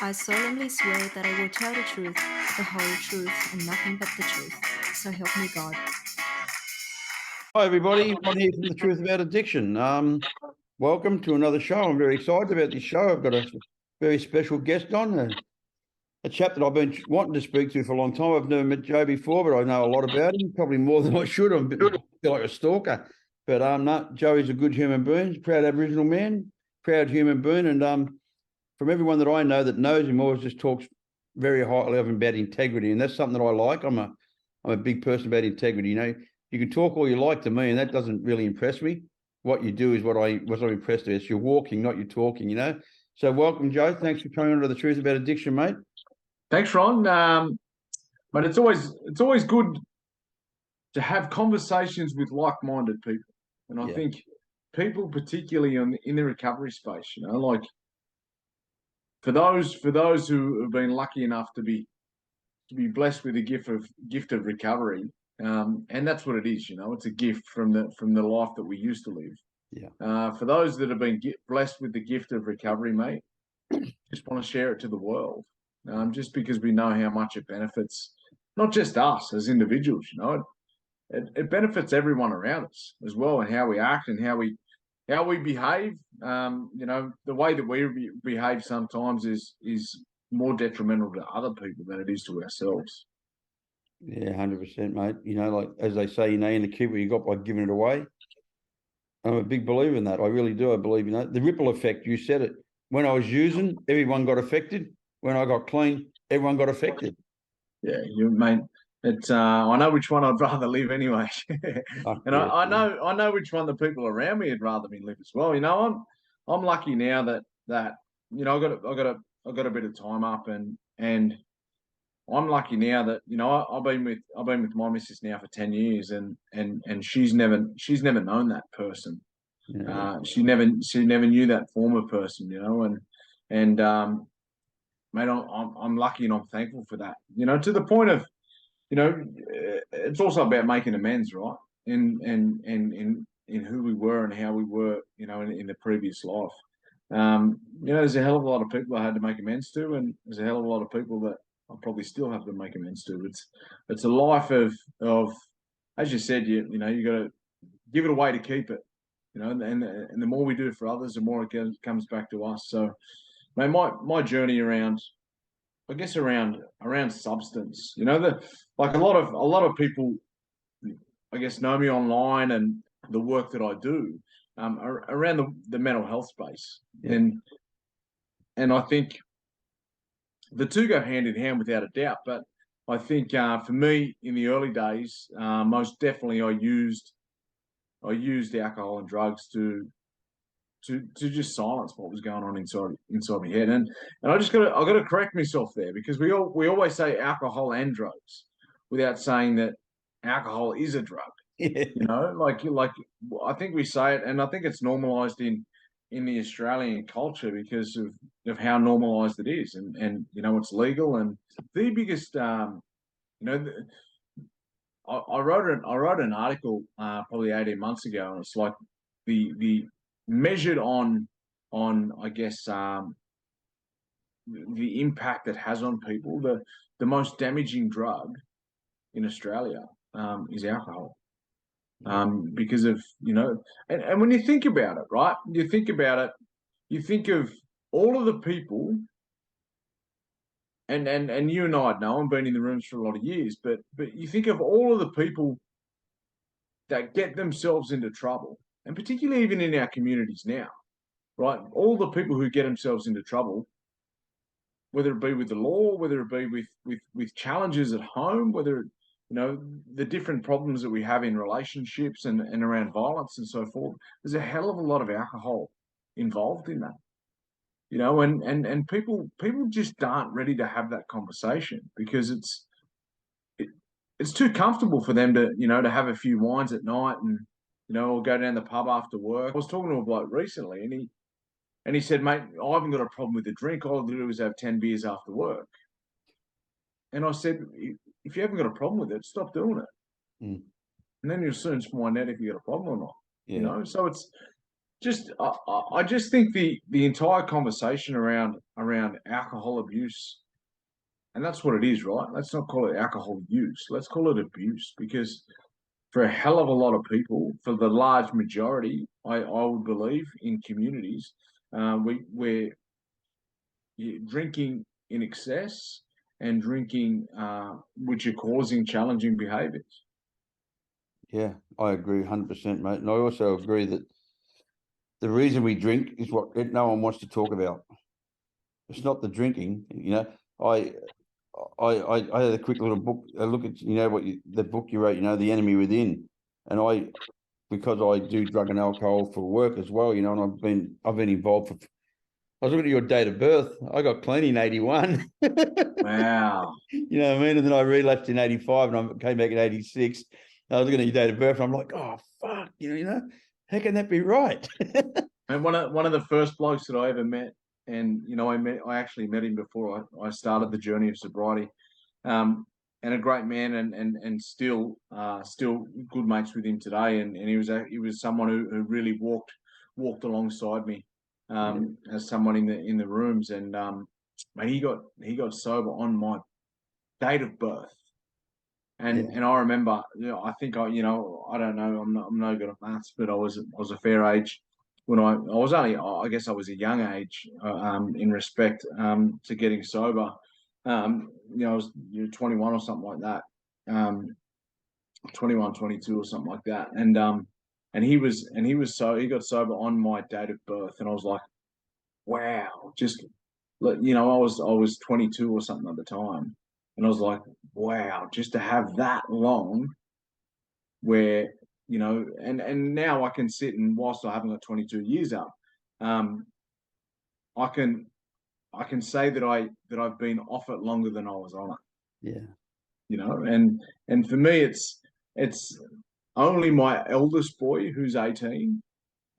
I solemnly swear that I will tell the truth, the whole truth, and nothing but the truth. So help me God. Hi, everybody. I'm here from The Truth About Addiction. Welcome to another show. I'm very excited about this show. I've got a very special guest on, a chap that I've been wanting to speak to for a long time. I've never met Joe before, but I know a lot about him, probably more than I should. I'm a bit like a stalker. But no, Joe is a good human being, proud Aboriginal man, proud human being. And from everyone that I know that knows him, always just talks very highly of him about integrity. And that's something that I like. I'm a big person about integrity. You know, you can talk all you like to me, and that doesn't really impress me. What you do is what I'm impressed with. It's your walking, not your talking, you know. So welcome, Joe. Thanks for coming on to The Truth About Addiction, mate. Thanks, Ron. But it's always good to have conversations with like-minded people, and I think people, particularly in the recovery space, you know, like for those who have been lucky enough to be blessed with the gift of recovery, and that's what it is, you know, it's a gift from the life that we used to live. Yeah. For those that have been blessed with the gift of recovery, mate, just want to share it to the world. Just because we know how much it benefits not just us as individuals, you know, it benefits everyone around us as well, and how we act and how we behave. You know, the way that we behave sometimes is more detrimental to other people than it is to ourselves. Yeah, 100%, mate. You know, like as they say, you know, in the keep what you got by giving it away. I'm a big believer in that. I really do. I believe, you know, the ripple effect. You said it. When I was using, everyone got affected. When I got clean, everyone got affected. Yeah, mate. It's I know which one I'd rather live anyway, and yeah. I know which one the people around me would rather me live as well. You know, I'm lucky now that you know I got a bit of time up, and I'm lucky now that, you know, I've been with my missus now for 10 years, and she's never known that person. Yeah. She never knew that former person, you know, and mate, I'm lucky and I'm thankful for that. You know, to the point of, you know, it's also about making amends, right? In who we were and how we were, you know, in the previous life. You know, there's a hell of a lot of people I had to make amends to, and there's a hell of a lot of people that I probably still have to make amends to. It's a life of as you said, you know, you got to give it away to keep it, you know, and the more we do it for others, the more it comes back to us. So, mate, my journey around, I guess, around substance, you know, like a lot of people, I guess, know me online and the work that I do around the mental health space, and I think the two go hand in hand without a doubt. But I think for me, in the early days, most definitely I used alcohol and drugs to just silence what was going on inside my head. And I got to correct myself there, because we always say alcohol and drugs without saying that alcohol is a drug. You know, like I think we say it, and I think it's normalized in the Australian culture because of how normalized it is, and you know, it's legal. And the biggest, you know, I wrote an article probably 18 months ago, and it's like the measured on I guess the impact it has on people, the most damaging drug in Australia is alcohol. Because of, you know, and when you think about it, right? You think of all of the people, and you and I know, I've been in the rooms for a lot of years, but you think of all of the people that get themselves into trouble, and particularly even in our communities now, right? All the people who get themselves into trouble, whether it be with the law, whether it be with challenges at home, whether, you know, the different problems that we have in relationships and around violence and so forth, there's a hell of a lot of alcohol involved in that, you know, and people just aren't ready to have that conversation, because it's too comfortable for them to, you know, to have a few wines at night and, you know, or go down the pub after work. I was talking to a bloke recently, and he said, mate, I haven't got a problem with the drink. All I do is have 10 beers after work. And I said, if you haven't got a problem with it, stop doing it. And then you'll soon find out if you got a problem or not. You know, so I just think the entire conversation around alcohol abuse, and that's what it is, right? Let's not call it alcohol use. Let's call it abuse, because for a hell of a lot of people, for the large majority, I would believe in communities, we're drinking in excess and drinking, which are causing challenging behaviours. Yeah, I agree 100%, mate. And I also agree that the reason we drink is what no one wants to talk about. It's not the drinking, you know. I had a quick little book, a look at, you know, the book you wrote, you know, The Enemy Within. And because I do drug and alcohol for work as well, you know, and I've been involved for, I was looking at your date of birth. I got clean in 81. Wow. You know what I mean? And then I relapsed in 85 and I came back in 86. I was looking at your date of birth and I'm like, oh, fuck, you know, how can that be right? And one of the first blokes that I ever met, and, you know, I actually met him before I started the journey of sobriety, and a great man, and still good mates with him today. And he was someone who really walked alongside me, as someone in the rooms. And mate, he got sober on my date of birth. And I remember, you know, I think I don't know, I'm no good at maths, but I was a fair age when I was only, I guess I was a young age, in respect, to getting sober. You know, I was 21 or something like that, 21, 22 or something like that. And he got sober on my date of birth, and I was like, wow, just, you know, I was 22 or something at the time, and I was like, wow, just to have that long, where, you know, and now I can sit, and whilst I haven't got 22 years up, I can say that I've been off it longer than I was on it. Yeah. You know, and for me, it's only my eldest boy, who's 18.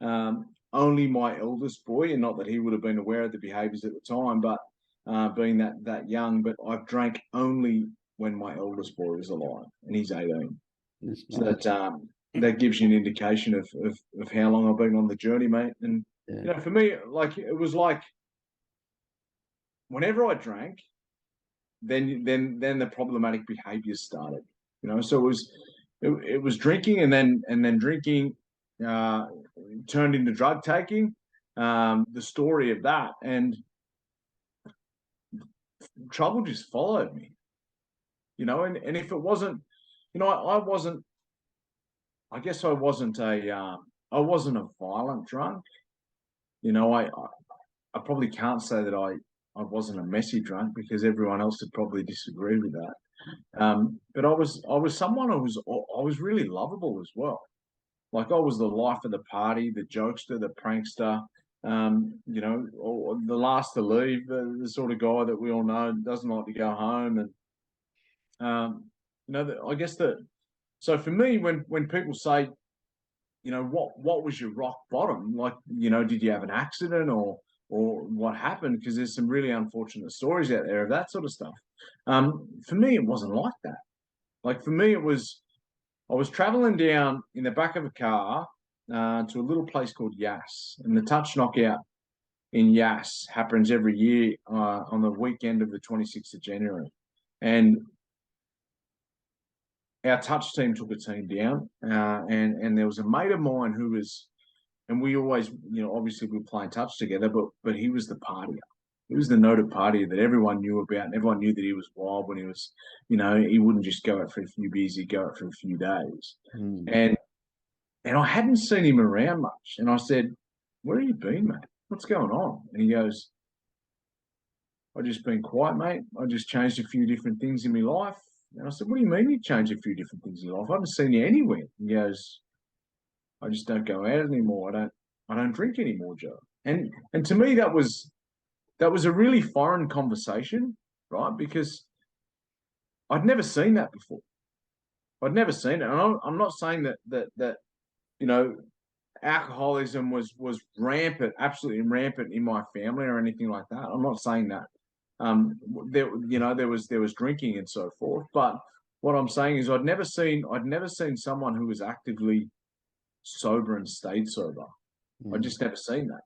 Only my eldest boy, and not that he would have been aware of the behaviours at the time, but being that young, but I've drank only when my eldest boy is alive, and he's 18. So that gives you an indication of how long I've been on the journey, mate. And you know, for me, like, it was like, whenever I drank, then the problematic behaviours started. You know, so it was drinking, and then drinking turned into drug taking. The story of that, and trouble just followed me. You know, and if it wasn't, you know, I wasn't. I guess I wasn't a violent drunk. You know, I probably can't say that I wasn't a messy drunk, because everyone else would probably disagree with that. But I was someone who was really lovable as well. Like, I was the life of the party, the jokester, the prankster, you know, or the last to leave, the sort of guy that we all know doesn't like to go home. And you know, I guess that. So for me, when people say, you know, what was your rock bottom? Like, you know, did you have an accident, or what happened? Because there's some really unfortunate stories out there of that sort of stuff. For me, it wasn't like that. Like, for me, I was traveling down in the back of a car to a little place called Yass, and the touch knockout in Yass happens every year on the weekend of the 26th of January. And our touch team took a team down, and there was a mate of mine who was, and we always, you know, obviously we were playing touch together, but he was the partier. He was the noted partier that everyone knew about, and everyone knew that he was wild when he was, you know, he wouldn't just go out for a few beers, he'd go out for a few days. And I hadn't seen him around much. And I said, where have you been, mate? What's going on? And he goes, I've just been quiet, mate. I just changed a few different things in my life. And I said, what do you mean you changed a few different things in your life? I haven't seen you anywhere. He goes, I just don't go out anymore. I don't drink anymore, Joe. And to me, that was a really foreign conversation, right? Because I'd never seen that before. I'd never seen it. And I'm not saying that you know, alcoholism was rampant, absolutely rampant in my family or anything like that. I'm not saying that. There was drinking and so forth. But what I'm saying is, I'd never seen someone who was actively sober and stayed sober. I just never seen that.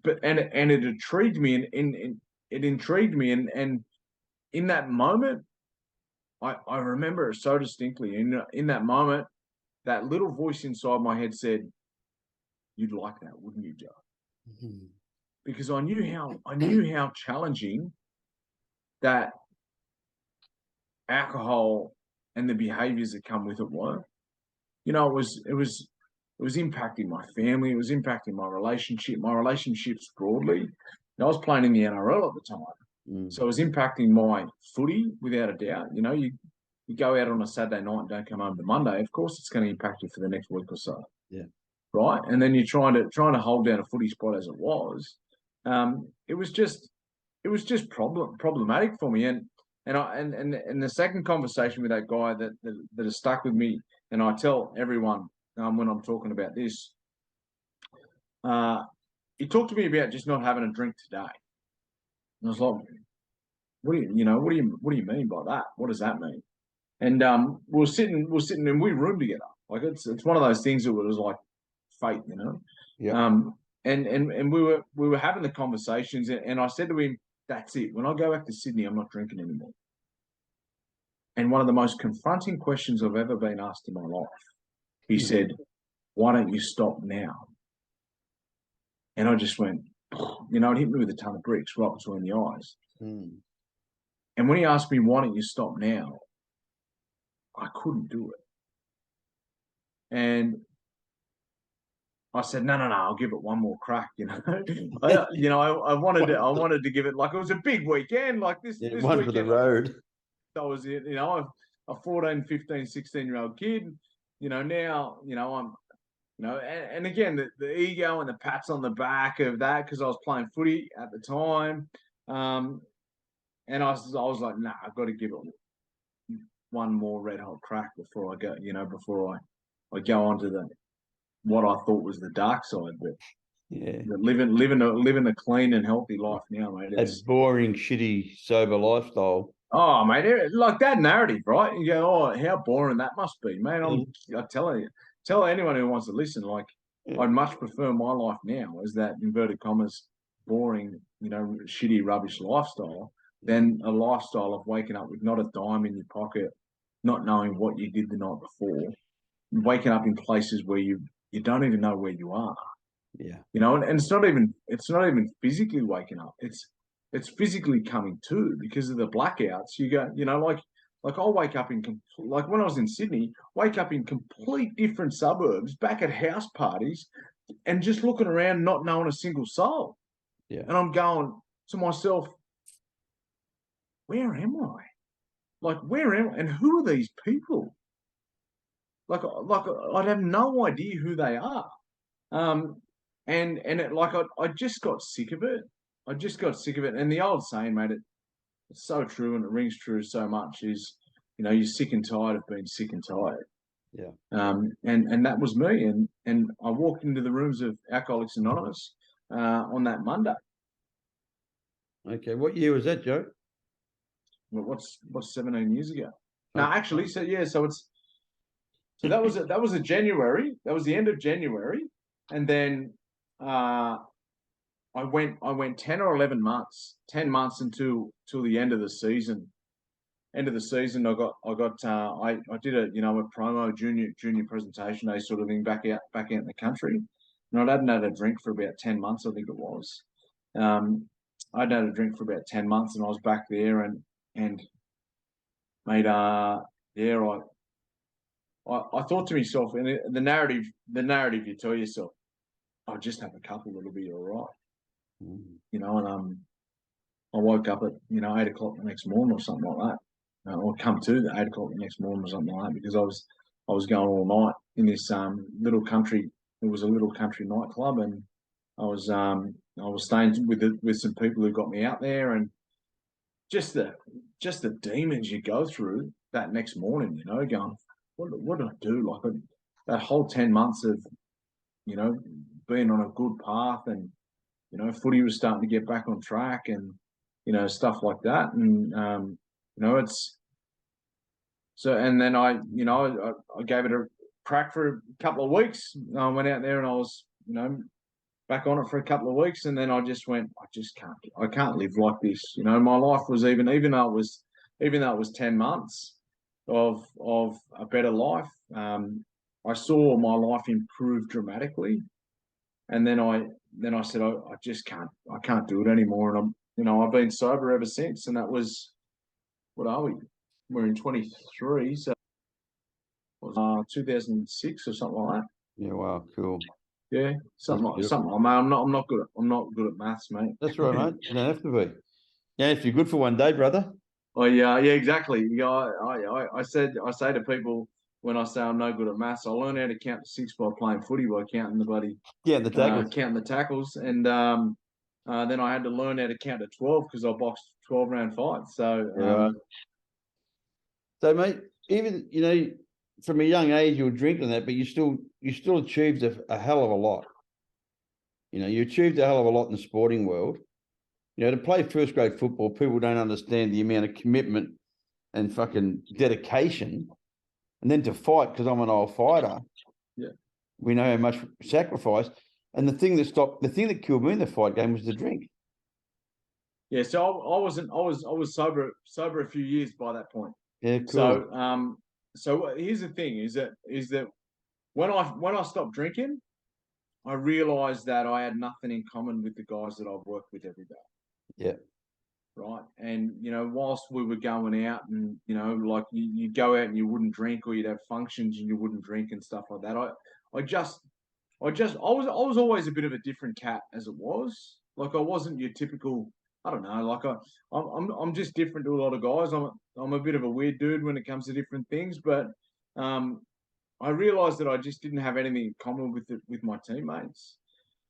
But it intrigued me, and it intrigued me, and in that moment, I remember it so distinctly. In that moment, that little voice inside my head said, "You'd like that, wouldn't you, Joe?" Mhm. Because I knew how challenging that alcohol and the behaviours that come with it were. You know, it was impacting my family. It was impacting my relationships broadly. I was playing in the NRL at the time, so it was impacting my footy without a doubt. You know, you go out on a Saturday night and don't come home to Monday. Of course, it's going to impact you for the next week or so. Yeah. Right, and then you're trying to hold down a footy spot as it was. It was just problematic for me. And the second conversation with that guy that has stuck with me, and I tell everyone when I'm talking about this, he talked to me about just not having a drink today. And I was like, what do you mean by that? What does that mean? And we're sitting and we roomed together. Like it's one of those things that was like fate, you know. Yeah. And we were having the conversations, and I said to him, "That's it. When I go back to Sydney, I'm not drinking anymore." And one of the most confronting questions I've ever been asked in my life, he said, "Why don't you stop now?" And I just went, you know, it hit me with a ton of bricks right between the eyes. And when he asked me, "Why don't you stop now?" I couldn't do it. And I said, no, I'll give it one more crack. You know, I wanted to give it, like, it was a big weekend, like this One weekend for the road. I was, you know, a 14, 15, 16-year-old kid, you know, now, you know, I'm, you know, and again, the ego and the pats on the back of that, because I was playing footy at the time. And I was like, nah, I've got to give it one more red hot crack before I go, you know, before I go on to what I thought was the dark side. But Yeah. living a clean and healthy life now, mate. That boring, shitty, sober lifestyle. Oh, mate, like that narrative, right? You go, oh, how boring that must be, mate. I tell anyone who wants to listen, like, I'd much prefer my life now as that inverted commas boring, you know, shitty, rubbish lifestyle than a lifestyle of waking up with not a dime in your pocket, not knowing what you did the night before, waking up in places where you don't even know where you are. Yeah. You know, and it's not even physically waking up. It's physically coming to because of the blackouts. You go, you know, like I'll wake up like when I was in Sydney, wake up in complete different suburbs, back at house parties, and just looking around, not knowing a single soul. Yeah. And I'm going to myself, where am I? Like, where am I? And who are these people? Like I'd have no idea who they are. And it, like I just got sick of it. I just got sick of it. And the old saying, mate, it's so true, and it rings true so much, is, you know, you're sick and tired of being sick and tired. Yeah. And that was me. And I walked into the rooms of Alcoholics Anonymous on that Monday. Okay. What year was that, Joe? Well, what's 17 years ago? No, actually, so that was a January. That was the end of January, and then I went 10 or 11 months, 10 months till the end of the season. End of the season, I did a promo junior presentation day sort of thing back out in the country, and I hadn't had a drink for about 10 months, I think it was. I'd had a drink for about 10 months, and I was back there, and mate, I thought to myself, and the narrative you tell yourself, I'll just have a couple, it'll be all right. You know, and I woke up at 8 o'clock the next morning or something like that, or come to the 8 o'clock the next morning or something like that, because I was going all night in this little country. It was a little country nightclub, and I was staying with some people who got me out there, and just the demons you go through that next morning, you know, going, what did I do? Like that whole 10 months of, you know, being on a good path, and, you know, footy was starting to get back on track, and, you know, stuff like that. And, you know, it's so, and then I gave it a crack for a couple of weeks. I went out there and I was back on it for a couple of weeks, and then I just went, I can't live like this. My life was even though it was 10 months of a better life. I saw my life improve dramatically, and then I said, I can't do it anymore, and I've been sober ever since, and that was, what are we? We're in 23, so it was 2006 or something like that. Yeah, wow, cool. Yeah, something. Mate, I'm not good at maths, mate. That's right, mate. You don't have to be. Yeah, if you're good for one day, brother. Oh yeah, exactly. I say to people when I say I'm no good at maths, I learned how to count to 6 by playing footy, by counting the bloody counting the tackles, and then I had to learn how to count to 12 because I boxed 12-round fights. So, so mate, even from a young age you were drinking that, but you still achieved a hell of a lot. You achieved a hell of a lot in the sporting world. To play first grade football, people don't understand the amount of commitment and fucking dedication. And then to fight, because I'm an old fighter. Yeah. We know how much sacrifice. And the thing that killed me in the fight game was the drink. Yeah, so I was sober a few years by that point. Yeah, cool. So here's the thing: is that when I stopped drinking, I realized that I had nothing in common with the guys that I've worked with every day. Yeah. Right. And, whilst we were going out and, like you'd go out and you wouldn't drink, or you'd have functions and you wouldn't drink and stuff like that. I was always a bit of a different cat as it was. Like I wasn't your typical, I don't know, like I'm just different to a lot of guys. I'm a bit of a weird dude when it comes to different things, but I realized that I just didn't have anything in common with my teammates.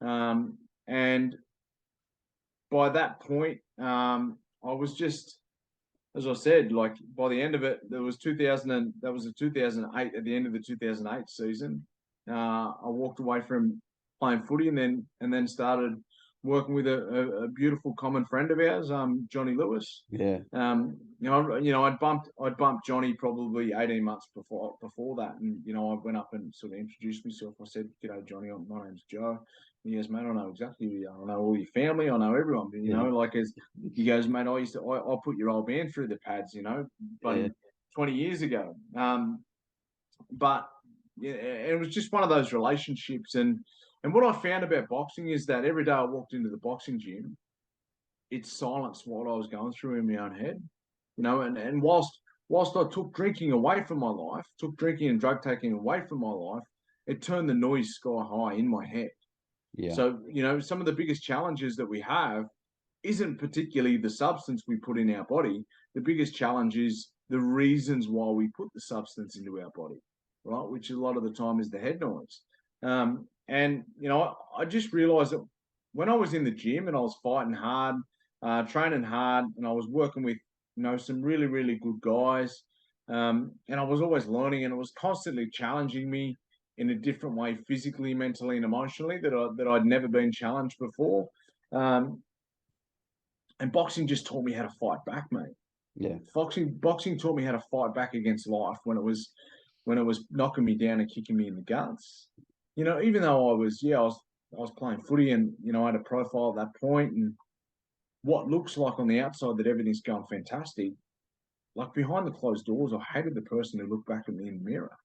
And by that point, I was just, as I said, like by the end of it, that was 2008. At the end of the 2008 season, I walked away from playing footy, and then started working with a beautiful common friend of ours, Johnny Lewis. Yeah. I'd bumped Johnny probably 18 months before that, and I went up and sort of introduced myself. I said, "G'day, Johnny. My name's Joe." He goes, "Mate, I know exactly who you are. I know all your family. I know everyone." But, he goes, "Mate, I put your old man through the pads, but 20 years ago." But yeah, it was just one of those relationships. And what I found about boxing is that every day I walked into the boxing gym, it silenced what I was going through in my own head. And whilst I took drinking away from my life, took drinking and drug taking away from my life, it turned the noise sky high in my head. Yeah. So, some of the biggest challenges that we have isn't particularly the substance we put in our body. The biggest challenge is the reasons why we put the substance into our body, right? Which a lot of the time is the head noise. And, I just realized that when I was in the gym and I was fighting hard, training hard, and I was working with, some really, really good guys, and I was always learning, and it was constantly challenging me in a different way, physically, mentally, and emotionally, that I'd never been challenged before. And boxing just taught me how to fight back, mate. Yeah. Boxing taught me how to fight back against life when it was knocking me down and kicking me in the guts. Even though I was playing footy, and I had a profile at that point, and what looks like on the outside that everything's going fantastic, like behind the closed doors, I hated the person who looked back at me in the mirror.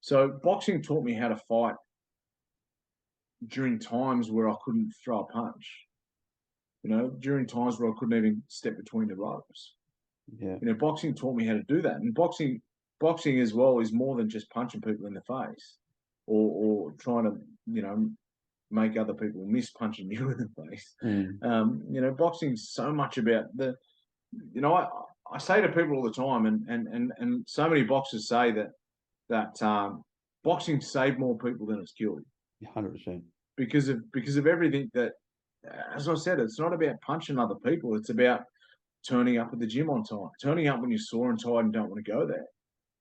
So boxing taught me how to fight during times where I couldn't throw a punch. During times where I couldn't even step between the ropes. Yeah. Boxing taught me how to do that. And boxing as well is more than just punching people in the face, or trying to, make other people miss punching you in the face. Boxing is so much about I say to people all the time, and so many boxers say that boxing saved more people than it's killed. 100%. Because of everything that, as I said, it's not about punching other people. It's about turning up at the gym on time, turning up when you're sore and tired and don't want to go there,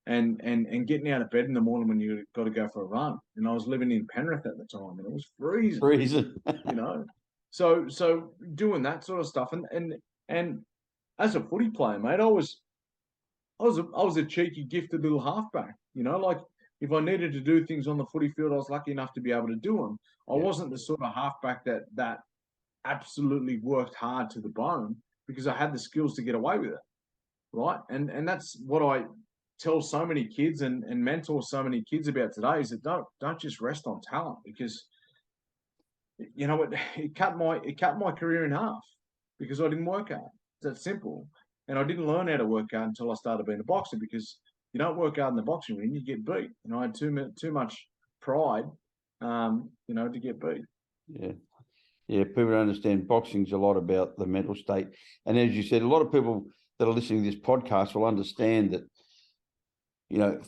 and getting out of bed in the morning when you've got to go for a run. And I was living in Penrith at the time, and it was freezing. So doing that sort of stuff, and as a footy player, mate, I was a cheeky, gifted little halfback. if I needed to do things on the footy field, I was lucky enough to be able to do them. I Yeah. wasn't the sort of halfback that absolutely worked hard to the bone, because I had the skills to get away with it, right? And that's what I tell so many kids and mentor so many kids about today, is that don't just rest on talent, because it cut my career in half because I didn't work hard. It's that simple. And I didn't learn how to work hard until I started being a boxer, because you don't work hard in the boxing ring, you get beat. And I had too much pride, to get beat. Yeah. Yeah, people don't understand boxing's a lot about the mental state. And as you said, a lot of people that are listening to this podcast will understand that,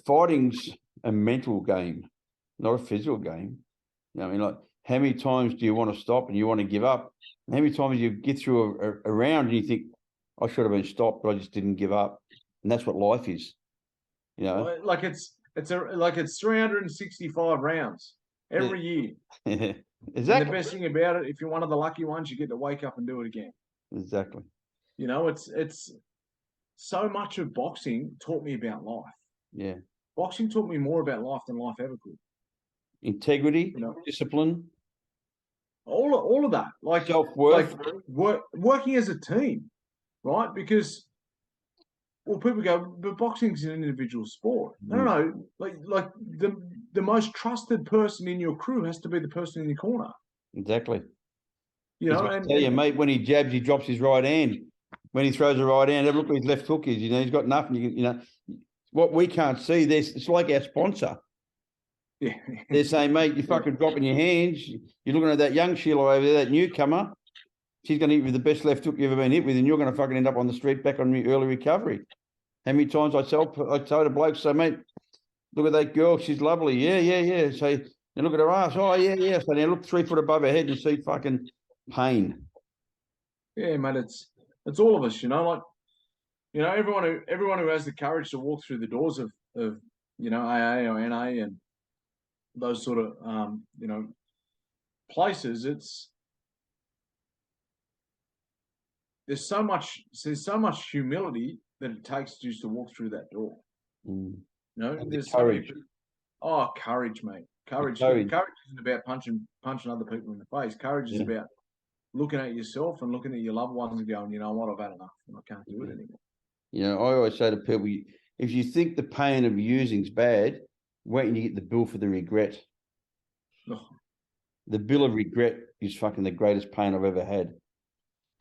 fighting's a mental game, not a physical game. Like, how many times do you want to stop and you want to give up? And how many times you get through a round and you think, I should have been stopped, but I just didn't give up. And that's what life is. Like it's 365 rounds every year. Exactly. And the best thing about it, if you're one of the lucky ones, you get to wake up and do it again. Exactly. It's so much of boxing taught me about life. Yeah. Boxing taught me more about life than life ever could. Integrity, discipline, all of that, like self-worth, working as a team, right? Because people go, but boxing's an individual sport. No, like the most trusted person in your crew has to be the person in your corner. Exactly. And tell you, mate, when he jabs, he drops his right hand. When he throws a right hand, have a look where his left hook is. He's got nothing. What we can't see, it's like our sponsor. Yeah. They're saying, mate, you're fucking dropping your hands. You're looking at that young Sheila over there, that newcomer. She's going to hit with the best left hook you've ever been hit with, and you're going to fucking end up on the street back on early recovery. How many times I told a bloke, so, mate, look at that girl. She's lovely. Yeah. So, and look at her ass. Oh, yeah. So now look 3 foot above her head and see fucking pain. Yeah, mate, it's all of us, everyone who has the courage to walk through the doors of AA or NA and those sort of places. There's so much humility that it takes just to walk through that door. There's courage. Courage, mate. Courage isn't about punching other people in the face. Courage is about looking at yourself and looking at your loved ones and going, you know what, I've had enough and I can't do it anymore. I always say to people, if you think the pain of using's bad, wait until you get the bill for the regret. Oh. The bill of regret is fucking the greatest pain I've ever had.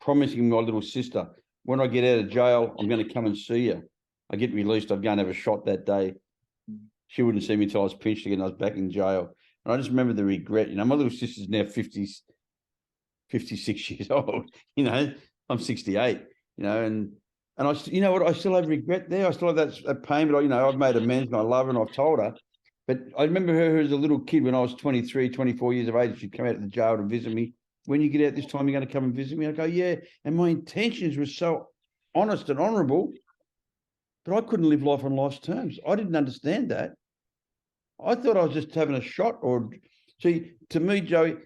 Promising my little sister, when I get out of jail, I'm going to come and see you. I get released, I'm going to have a shot that day. She wouldn't see me until I was pinched again. I was back in jail. And I just remember the regret. My little sister's now 56 years old. I'm 68, and I, what, I still have regret there. I still have that pain, but I've made amends and I love her and I've told her. But I remember her as a little kid when I was 23, 24 years of age. She'd come out of the jail to visit me. When you get out this time, you're going to come and visit me? I go, yeah. And my intentions were so honest and honourable, but I couldn't live life on life's terms. I didn't understand that. I thought I was just having a shot. See, to me, Joey,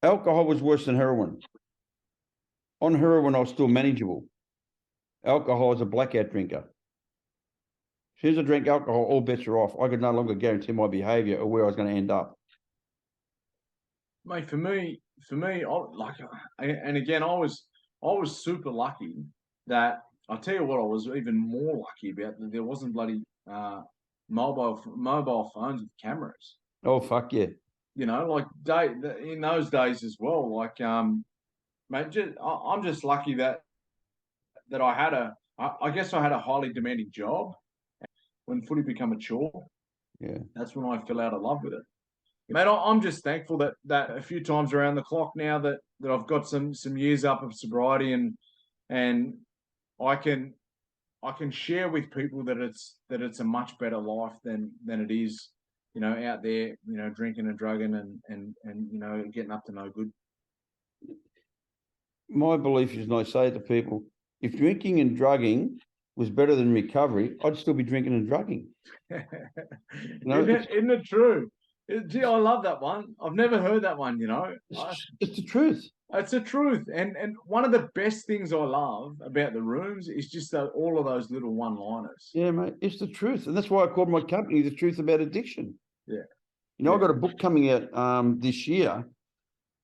alcohol was worse than heroin. On heroin, I was still manageable. Alcohol is a blackout drinker. As soon as I drank alcohol, all bets are off. I could no longer guarantee my behaviour or where I was going to end up. Mate, for me, and again, I was super lucky that, I'll tell you what, I was even more lucky about, that there wasn't bloody mobile phones with cameras. Oh, fuck yeah. In those days as well, mate, I'm just lucky that I had I guess I had a highly demanding job. When footy became a chore, that's when I fell out of love with it. Mate, I'm just thankful that a few times around the clock now that I've got some years up of sobriety and I can share with people that it's a much better life than it is, out there, drinking and drugging and getting up to no good. My belief is, and I say to people, if drinking and drugging was better than recovery, I'd still be drinking and drugging. Isn't it true? Gee, I love that one. I've never heard that one. It's the truth. It's the truth. And one of the best things I love about the rooms is just all of those little one-liners. Yeah, mate, it's the truth. And that's why I called my company The Truth About Addiction. Yeah. I've got a book coming out this year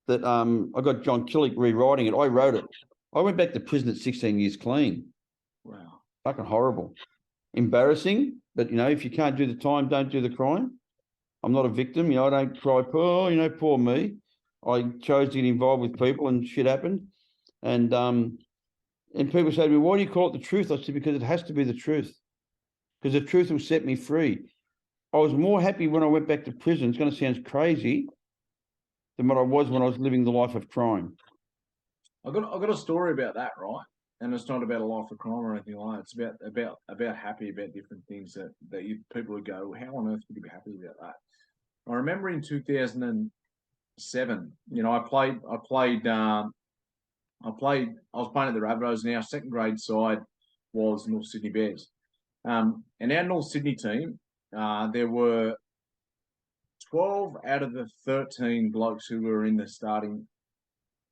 that I got John Killick rewriting it. I wrote it. I went back to prison at 16 years clean. Wow. Fucking horrible. Embarrassing, but, if you can't do the time, don't do the crime. I'm not a victim. I don't cry, poor me. I chose to get involved with people and shit happened. And people say to me, why do you call it the truth? I said, because it has to be the truth. Because the truth will set me free. I was more happy when I went back to prison. It's going to sound crazy than what I was when I was living the life of crime. I got a story about that, right? And it's not about a life of crime or anything like that. It's about happy about different things that people would go, how on earth would you be happy about that? I remember in 2007, I was playing at the Rabbitohs, and our second grade side was North Sydney Bears. And our North Sydney team, there were 12 out of the 13 blokes who were in the starting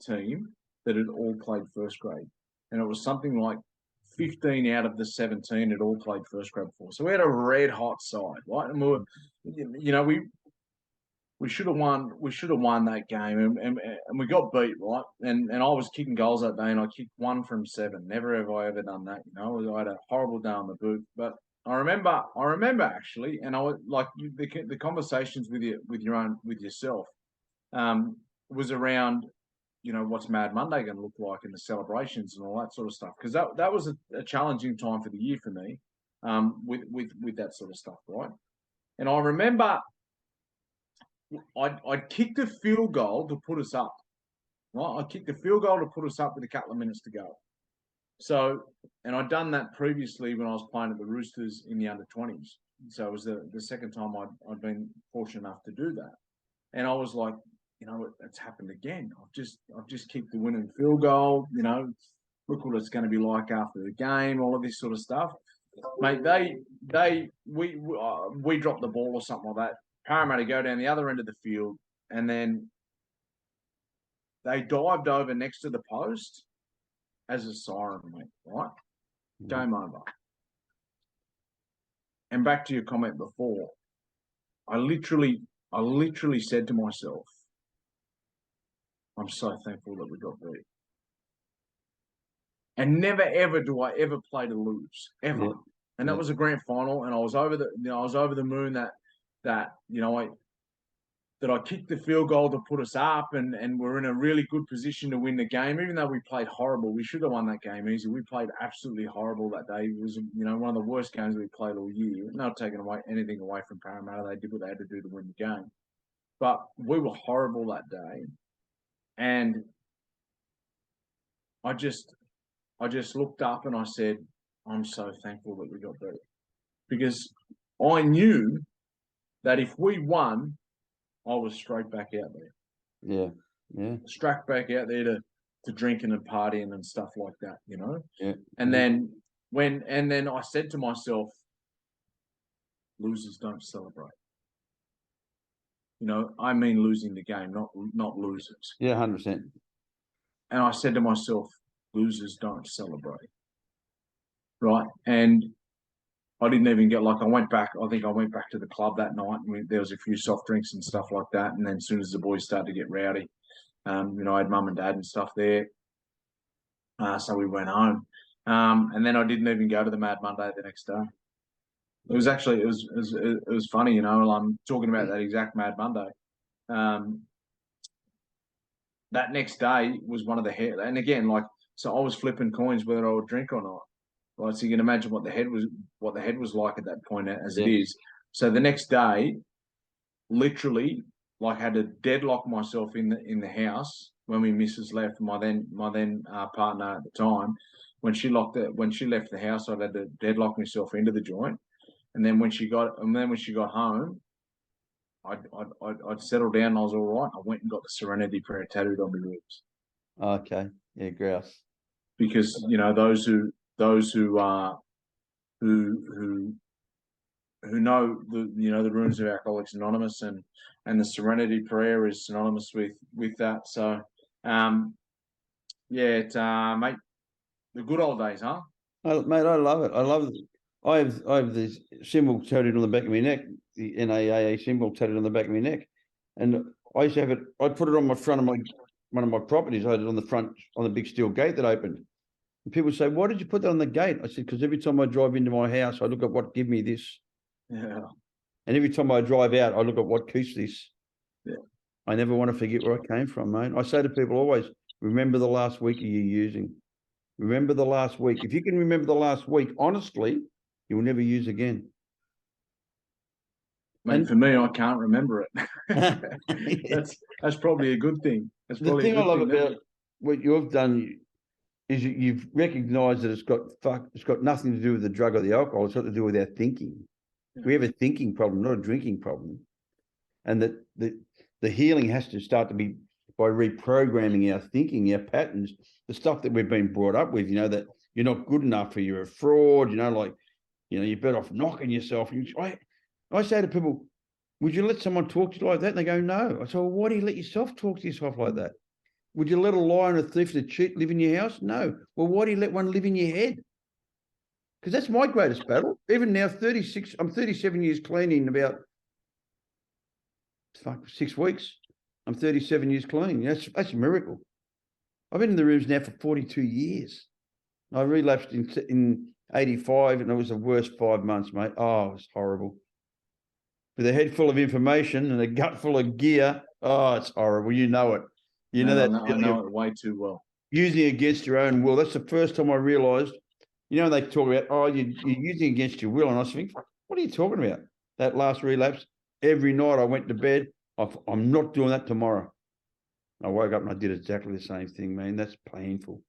team that had all played first grade. And it was something like 15 out of the 17 had all played first grade before. So we had a red hot side, right? And we should have won. We should have won that game, and we got beat, right? And I was kicking goals that day, and I kicked 1 from 7. Never have I ever done that. I had a horrible day on the boot. But I remember actually, and I was like the conversations with yourself, was around, what's Mad Monday going to look like in the celebrations and all that sort of stuff, because that was a challenging time for the year for me, with that sort of stuff, right? And I remember I kicked a field goal to put us up. Right? I kicked a field goal to put us up with a couple of minutes to go. So, and I'd done that previously when I was playing at the Roosters in the under-20s. So it was the second time I'd been fortunate enough to do that. And I was like, it's happened again. I've just kicked the winning field goal. Look what it's going to be like after the game. All of this sort of stuff, mate. We dropped the ball or something like that. Parramatta go down the other end of the field, and then they dived over next to the post as a siren went, right? Game over. And back to your comment before, I literally said to myself, I'm so thankful that we got beat. And never ever do I ever play to lose, ever. Yeah. And that was a grand final, and I was over the moon that I kicked the field goal to put us up, and we're in a really good position to win the game. Even though we played horrible, we should have won that game easy. We played absolutely horrible that day. It was one of the worst games we played all year. Not taking anything away from Parramatta. They did what they had to do to win the game, but we were horrible that day. And I just looked up and I said, I'm so thankful that we got beat, because I knew that if we won, I was straight back out there. Yeah. Straight back out there to drinking and partying and stuff like that, Yeah. And then I said to myself, losers don't celebrate. I mean losing the game, not losers. Yeah, 100%. And I said to myself, losers don't celebrate. Right? And I didn't even get, I went back to the club that night, and there was a few soft drinks and stuff like that. And then as soon as the boys started to get rowdy, I had mum and dad and stuff there. So we went home. And then I didn't even go to the Mad Monday the next day. It was actually, it was funny, I'm talking about that exact Mad Monday. That next day was one of the hair, and again, so I was flipping coins whether I would drink or not. Right, so you can imagine what the head was like at that point, as it is. So the next day, literally, had to deadlock myself in the house when my missus left. My then partner at the time, when she left the house, I had to deadlock myself into the joint. And then when she got home, I'd settled down and I was all right. I went and got the Serenity prayer tattooed on my ribs. Okay, yeah, grouse. Because those who who know the runes of Alcoholics Anonymous, and the Serenity Prayer is synonymous with that. So, it's mate, the good old days, huh? Mate, I love it. I love it. I have this symbol tattooed on the back of my neck, the NAAA symbol tattooed on the back of my neck, and I used to have it. I put it on my front of one of my properties. I had it on the front on the big steel gate that opened. And people say, "Why did you put that on the gate?" I said, "Because every time I drive into my house, I look at what give me this, Yeah. and every time I drive out, I look at what keeps this." Yeah. I never want to forget where I came from, mate. I say to people always, remember the last week of you using. Remember the last week. If you can remember the last week, honestly, you will never use again. Mate, for me, I can't remember it. Yeah. That's probably a good thing. That's The probably thing a I good love thing. about what you've done is you've recognised that it's got nothing to do with the drug or the alcohol. It's got to do with our thinking. Yeah. We have a thinking problem, not a drinking problem, and that the healing has to start to be by reprogramming our thinking, our patterns, the stuff that we've been brought up with. That you're not good enough, or you're a fraud. You're better off knocking yourself. I say to people, would you let someone talk to you like that? And they go, no. I say, well, why do you let yourself talk to yourself like that? Would you let a liar and a thief and a cheat live in your house? No. Well, why do you let one live in your head? Because that's my greatest battle. Even now, I'm 37 years clean in about 6 weeks. I'm 37 years clean. That's a miracle. I've been in the rooms now for 42 years. I relapsed in 85, and it was the worst 5 months, mate. Oh, it was horrible. With a head full of information and a gut full of gear. Oh, it's horrible. You know it. You know that. I know it way too well. Using against your own will. That's the first time I realised. They talk about, you're using against your will. And I was thinking, what are you talking about? That last relapse, every night I went to bed, I'm not doing that tomorrow. I woke up and I did exactly the same thing, man. That's painful.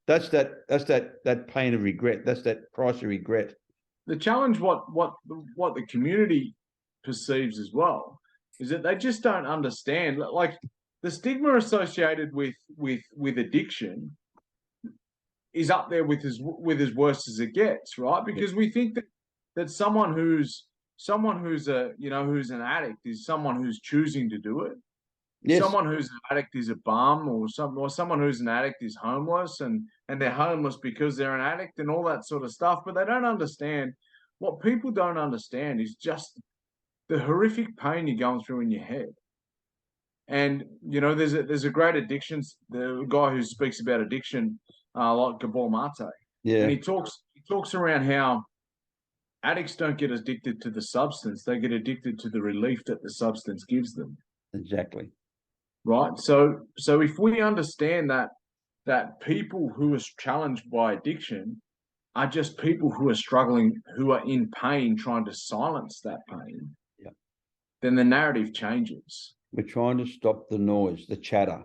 That's that pain of regret. That's that price of regret. The challenge, what the community perceives as well, is that they just don't understand. Like the stigma associated with addiction is up there with as worst as it gets, right? Because we think that someone who's who's an addict is someone who's choosing to do it. Yes. Someone who's an addict is a bum, or someone who's an addict is homeless, and they're homeless because they're an addict and all that sort of stuff. But they don't understand. What people don't understand is just the horrific pain you're going through in your head. And there's a great addictions. The guy who speaks about addiction, like Gabor Mate, Yeah. and he talks around how addicts don't get addicted to the substance; they get addicted to the relief that the substance gives them. Exactly. Right. So if we understand that people who are challenged by addiction are just people who are struggling, who are in pain, trying to silence that pain, then the narrative changes. We're trying to stop the noise, the chatter.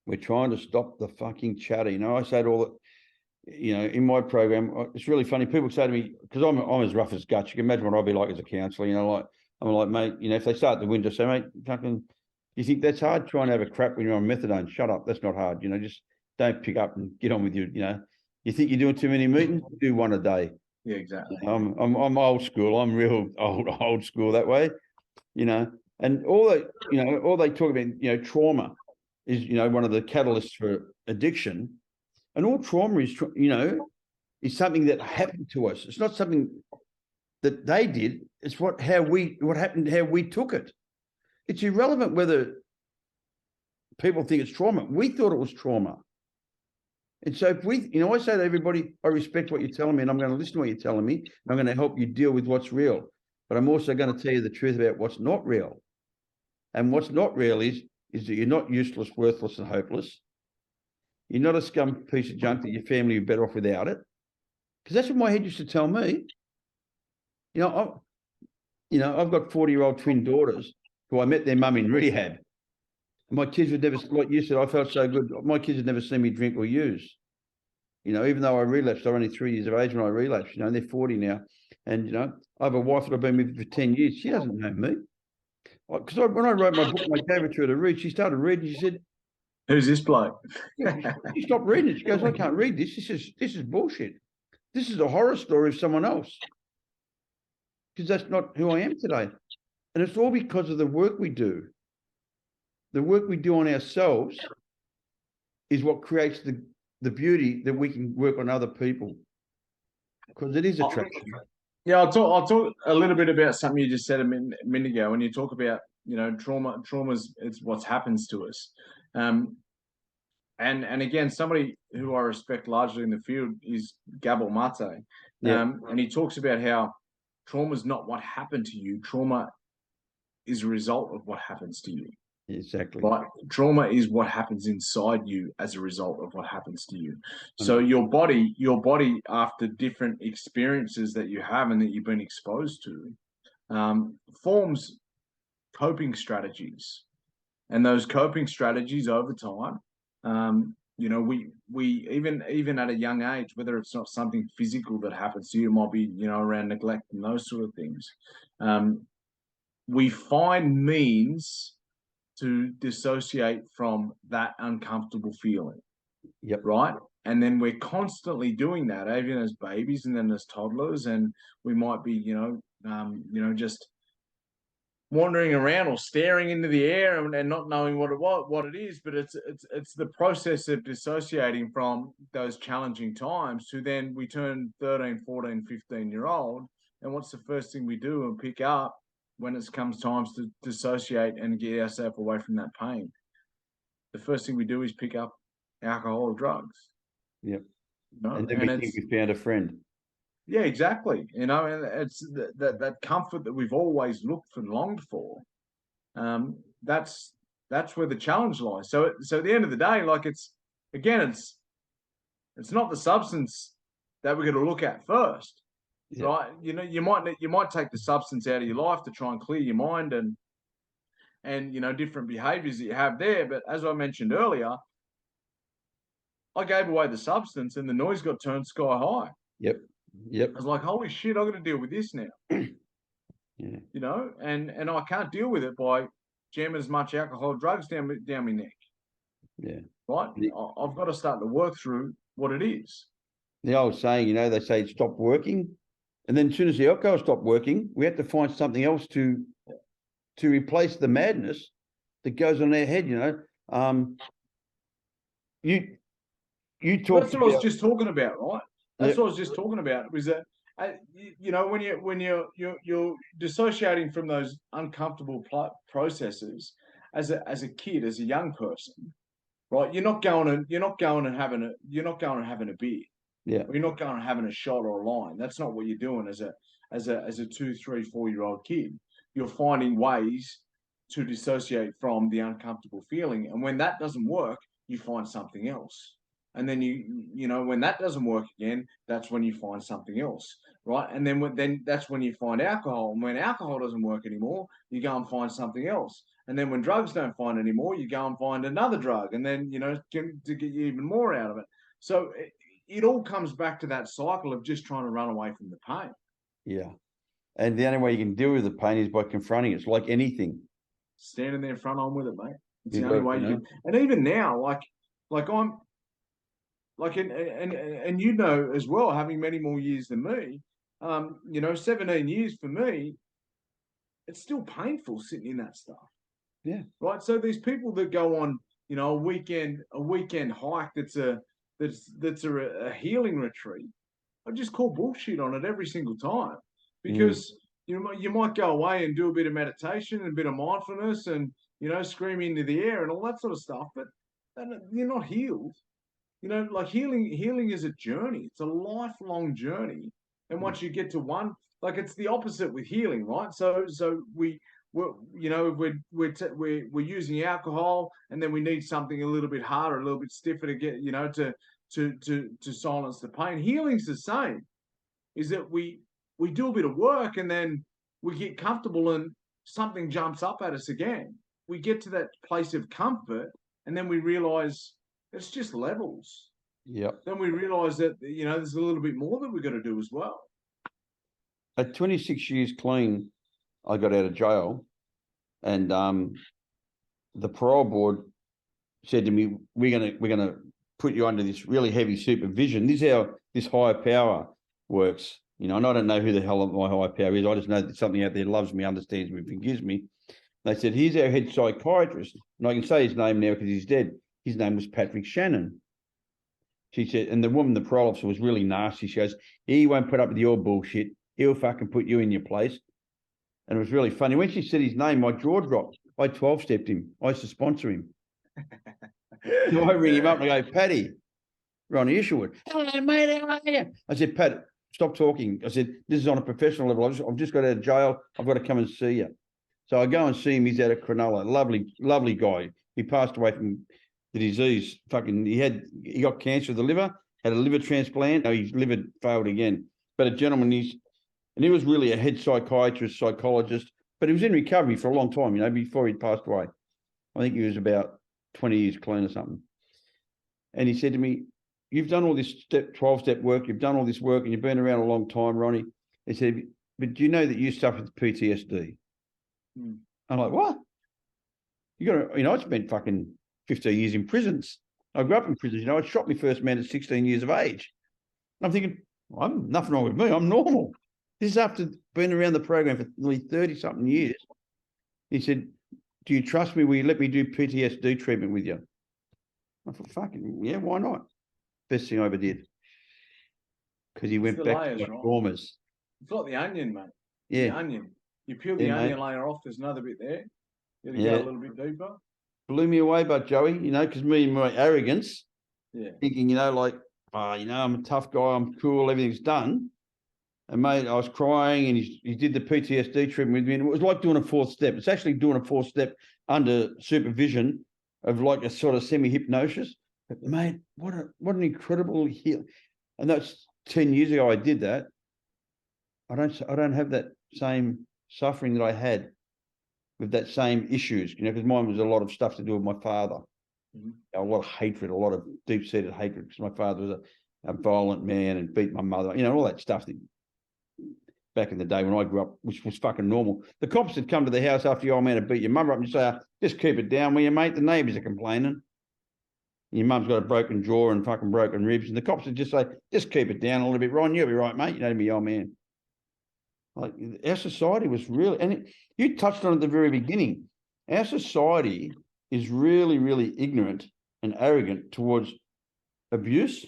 We're trying to stop the fucking chatter. I say it all in my program. It's really funny. People say to me, because I'm as rough as guts. You can imagine what I'd be like as a counsellor. I'm like, mate, if they start the winter, say, mate, fucking, you think that's hard? Trying to have a crap when you're on methadone. Shut up. That's not hard. Just don't pick up and get on with you. You think you're doing too many meetings? Do one a day. Yeah, exactly. I'm old school. I'm real old school that way. And all they talk about, trauma is, one of the catalysts for addiction. And all trauma is something that happened to us. It's not something that they did. It's what happened, how we took it. It's irrelevant whether people think it's trauma. We thought it was trauma. And so if I say to everybody, I respect what you're telling me, and I'm going to listen to what you're telling me, and I'm going to help you deal with what's real. But I'm also going to tell you the truth about what's not real. And what's not real is that you're not useless, worthless, and hopeless. You're not a scum piece of junk that your family are better off without it. Because that's what my head used to tell me. I've got 40-year-old twin daughters who I met their mum in rehab. And my kids would never, like you said, I felt so good. My kids had never seen me drink or use. Even though I relapsed, I was only 3 years of age when I relapsed. And they're 40 now. And, I have a wife that I've been with for 10 years. She doesn't know me. Because when I wrote my book and I gave it to her to read, she started reading. She said, "Who's this bloke?" She stopped reading it. She goes, "I can't read this. This is bullshit. This is a horror story of someone else." because that's not who I am today. And it's all because of the work we do. The work we do on ourselves is what creates the beauty that we can work on other people, because it is attraction. Yeah, I'll talk a little bit about something you just said a minute ago when you talk about, you know, trauma's it's what happens to us. And again, somebody who I respect largely in the field is Gabor Mate. And he talks about how trauma is not what happened to you. Trauma is a result of what happens to you. Exactly. Right. Trauma is what happens inside you as a result of what happens to you. So your body, after different experiences that you have and that you've been exposed to, forms coping strategies. And those coping strategies over time, you know, we even at a young age, whether it's not something physical that happens to you, it might be, you know, around neglect and those sort of things. We find means to dissociate from that uncomfortable feeling. Yep. Right. And then we're constantly doing that, even as babies and then as toddlers. And we might be, you know, just wandering around or staring into the air and not knowing what it is. But it's the process of dissociating from those challenging times to then we turn 13, 14, 15-year-old. And what's the first thing we do and pick up when it comes times to dissociate and get ourselves away from that pain? The first thing we do is pick up alcohol or drugs. Yep. You know? And then we think we found a friend. Yeah, exactly. You know, and it's that comfort that we've always looked for and longed for. That's where the challenge lies. So at the end of the day, like it's not the substance that we're going to look at first. Yep. Right? You know, you might take the substance out of your life to try and clear your mind and you know, different behaviors that you have there. But as I mentioned earlier, I gave away the substance and the noise got turned sky high. Yep. I was like, holy shit, I've got to deal with this now. Yeah. You know, and I can't deal with it by jamming as much alcohol or drugs down my neck. Yeah. Right? I've got to start to work through what it is. The old saying, you know, they say it stopped working. And then as soon as the alcohol stopped working, we had to find something else to replace the madness that goes on our head, you know. You talk. That's what I was just talking about, right? That's what I was just talking about. Was that, you know, when you're dissociating from those uncomfortable processes as a kid, as a young person, right? You're not going and having a beer. Yeah. Or you're not going and having a shot or a line. That's not what you're doing as a 2, 3, 4-year-old kid. You're finding ways to dissociate from the uncomfortable feeling, and when that doesn't work, you find something else. And then you know, when that doesn't work again, that's when you find something else, right? And then that's when you find alcohol. And when alcohol doesn't work anymore, you go and find something else. And then when drugs don't find anymore, you go and find another drug. And then, you know, to get you even more out of it. So it all comes back to that cycle of just trying to run away from the pain. Yeah. And the only way you can deal with the pain is by confronting it. It's like anything. Standing there front on with it, mate. It's the only way you can. And even now, like I'm, like, and you know as well, having many more years than me, you know, 17 years for me, it's still painful sitting in that stuff. Yeah. Right. So these people that go on, you know, a weekend hike that's a healing retreat, I just call bullshit on it every single time, because you might go away and do a bit of meditation and a bit of mindfulness and, you know, scream into the air and all that sort of stuff, but you're not healed. You know, like healing is a journey. It's a lifelong journey. And once you get to one, like it's the opposite with healing, right? So we're you know, we're using alcohol, and then we need something a little bit harder, a little bit stiffer to get, you know, to silence the pain. Healing's the same, is that we do a bit of work and then we get comfortable and something jumps up at us again. We get to that place of comfort and then we realize it's just levels. Yep. Then we realize that, you know, there's a little bit more that we've got to do as well. At 26 years clean, I got out of jail, and the parole board said to me, we're gonna put you under this really heavy supervision. This is how this higher power works. You know, and I don't know who the hell my higher power is. I just know that something out there loves me, understands me, forgives me. They said, here's our head psychiatrist. And I can say his name now because he's dead. His name was Patrick Shannon. She said, and the woman, the parole officer, was really nasty. She goes, he won't put up with your bullshit. He'll fucking put you in your place. And it was really funny. When she said his name, my jaw dropped. I 12-stepped him. I used to sponsor him. So I ring him up and I go, Paddy, Ronnie Isherwood. Hello, mate, how are you? I said, Pat, stop talking. I said, this is on a professional level. I've just got out of jail. I've got to come and see you. So I go and see him. He's out of Cronulla. Lovely, lovely guy. He passed away from the disease. He got cancer of the liver, had a liver transplant. No, his liver failed again. But a gentleman, he was really a head psychiatrist, psychologist, but he was in recovery for a long time, before he passed away. I think he was about 20 years clean or something. And he said to me, you've done all this 12-step work, you've done all this work, and you've been around a long time, Ronnie. He said, but do you know that you suffer with PTSD? I'm like, what? I spent fucking 15 years in prisons. I grew up in prisons. I shot my first man at 16 years of age. I'm thinking, well, nothing wrong with me. I'm normal. This is after being around the program for nearly 30-something years. He said, do you trust me? Will you let me do PTSD treatment with you? I thought, fucking, yeah, why not? Best thing I ever did. Because he went back to traumas. It's like the onion, mate. Yeah. The onion. You peel the onion layer off, there's another bit there. You gotta go a little bit deeper. Blew me away, but Joey, because me and my arrogance, thinking, I'm a tough guy, I'm cool, everything's done. And mate, I was crying, and he did the PTSD treatment with me, and it was like doing a fourth step. It's actually doing a fourth step under supervision of like a sort of semi-hypnosis. But mate, what an incredible heal. And that's 10 years ago I did that. I don't have that same suffering that I had with that same issues, because mine was a lot of stuff to do with my father. A lot of hatred, a lot of deep-seated hatred, because my father was a violent man and beat my mother, all that stuff that back in the day when I grew up, which was fucking normal. The cops would come to the house after your old man had beat your mother up and say, just keep it down, will you, mate? The neighbours are complaining. Your mum's got a broken jaw and fucking broken ribs. And the cops would just say, just keep it down a little bit, Ron, you'll be right, mate. To be your old man. Like, our society was really, and you touched on it at the very beginning. Our society is really, really ignorant and arrogant towards abuse,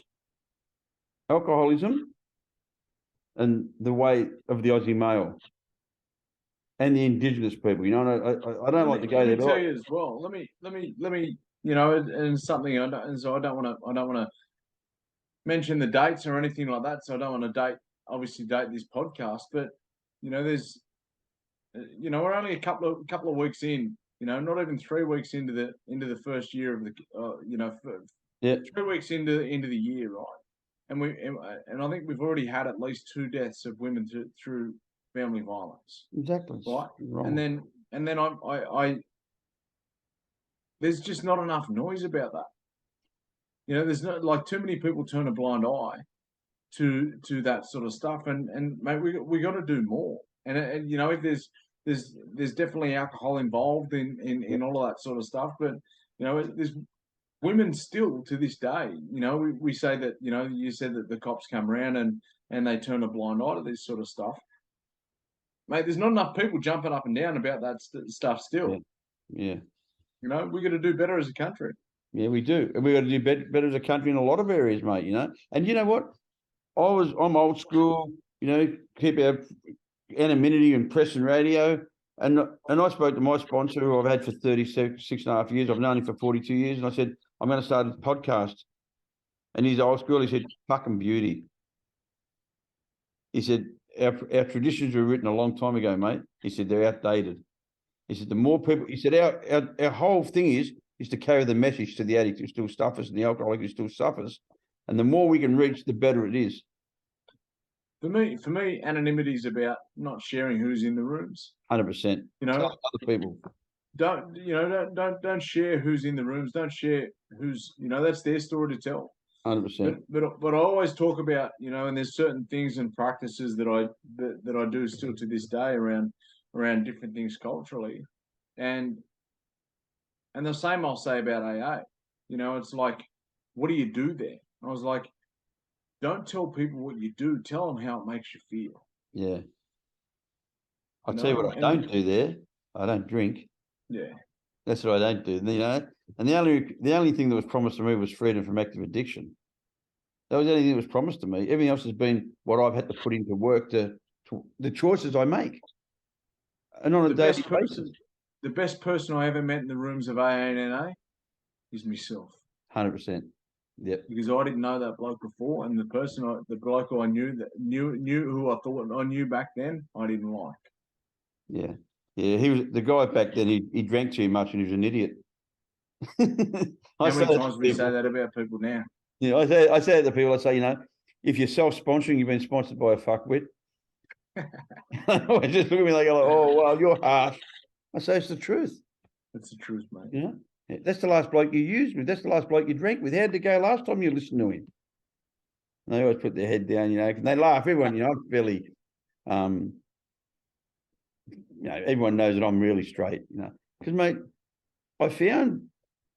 alcoholism, and the way of the Aussie male and the Indigenous people. I don't like to go there. Let me tell you as well. Let me. And something. And so I don't want to mention the dates or anything like that. So I don't want to date this podcast. But there's, we're only a couple of weeks in. Not even 3 weeks into the first year of the 3 weeks into the year, right? And I think we've already had at least 2 deaths of women through family violence. Exactly. Right. And then I there's just not enough noise about that. There's not, like, too many people turn a blind eye to that sort of stuff. And mate, we got to do more. And if there's definitely alcohol involved in all of that sort of stuff, but there's women still to this day, we say that, you said that the cops come around and they turn a blind eye to this sort of stuff. Mate, there's not enough people jumping up and down about that stuff still. Yeah. We got to do better as a country. Yeah, we do. And we got to do better as a country in a lot of areas, mate, And you know what? I'm old school, keep our anonymity in press and radio. And I spoke to my sponsor, who I've had for 36.5 years. I've known him for 42 years. And I said, I'm going to start a podcast. And he's old school. He said, fucking beauty. He said, our traditions were written a long time ago, mate. He said, they're outdated. He said, the more people, he said, our whole thing is to carry the message to the addict who still suffers and the alcoholic who still suffers. And the more we can reach, the better it is. For me, anonymity is about not sharing who's in the rooms. 100%. Tell other people. Don't share who's in the rooms. Don't share who's, that's their story to tell. 100%. But I always talk about, and there's certain things and practices that I do still to this day around different things culturally, and the same I'll say about AA. It's like, what do you do there? I was like, don't tell people what you do. Tell them how it makes you feel. Yeah. I'll You tell you know, what I don't do there. I don't drink. Yeah. That's what I don't do. You know, and the only thing that was promised to me was freedom from active addiction. That was the only thing that was promised to me. Everything else has been what I've had to put into work to the choices I make. And on a daily basis. The best person I ever met in the rooms of AA and NA is myself. 100%. Yep. Because I didn't know that bloke before, and the bloke I knew who I thought I knew back then, I didn't like. Yeah. Yeah. He was the guy back then. He drank too much and he was an idiot. How many times we say that about people now? Yeah, I say it to people. I say, you know, if you're self-sponsoring, you've been sponsored by a fuckwit. I just look at me like, oh, well, you're harsh. I say it's the truth. That's the truth, mate. You know, that's the last bloke you used with. That's the last bloke you drank with. How'd it go last time you listened to him? And they always put their head down, you know, and they laugh. Everyone, you know, I'm fairly, you know, everyone knows that I'm really straight, you know, because, mate, I found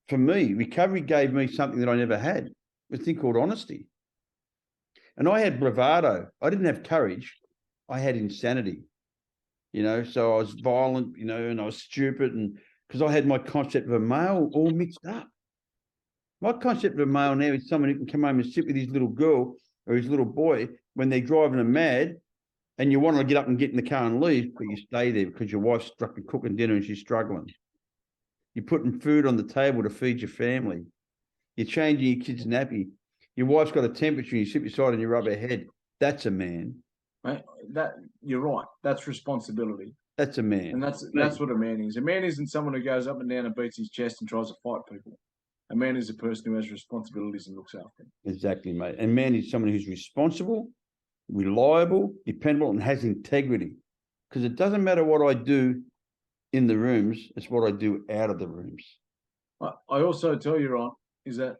for me, recovery gave me something that I never had, a thing called honesty. And I had bravado. I didn't have courage. I had insanity, you know, so I was violent, you know, and I was stupid, and because I had my concept of a male all mixed up. My concept of a male now is someone who can come home and sit with his little girl or his little boy when they're driving them mad, and you want to get up and get in the car and leave, but you stay there because your wife's stuck and cooking dinner and she's struggling. You're putting food on the table to feed your family. You're changing your kid's nappy. Your wife's got a temperature and you sit beside her and you rub her head. That's a man. Mate, that you're right. That's responsibility. That's a man. And that's what a man is. A man isn't someone who goes up and down and beats his chest and tries to fight people. A man is a person who has responsibilities and looks after them. Exactly, mate. And man is someone who's responsible, reliable, dependable, and has integrity. Because it doesn't matter what I do in the rooms, it's what I do out of the rooms. I also tell you, Ron, is that,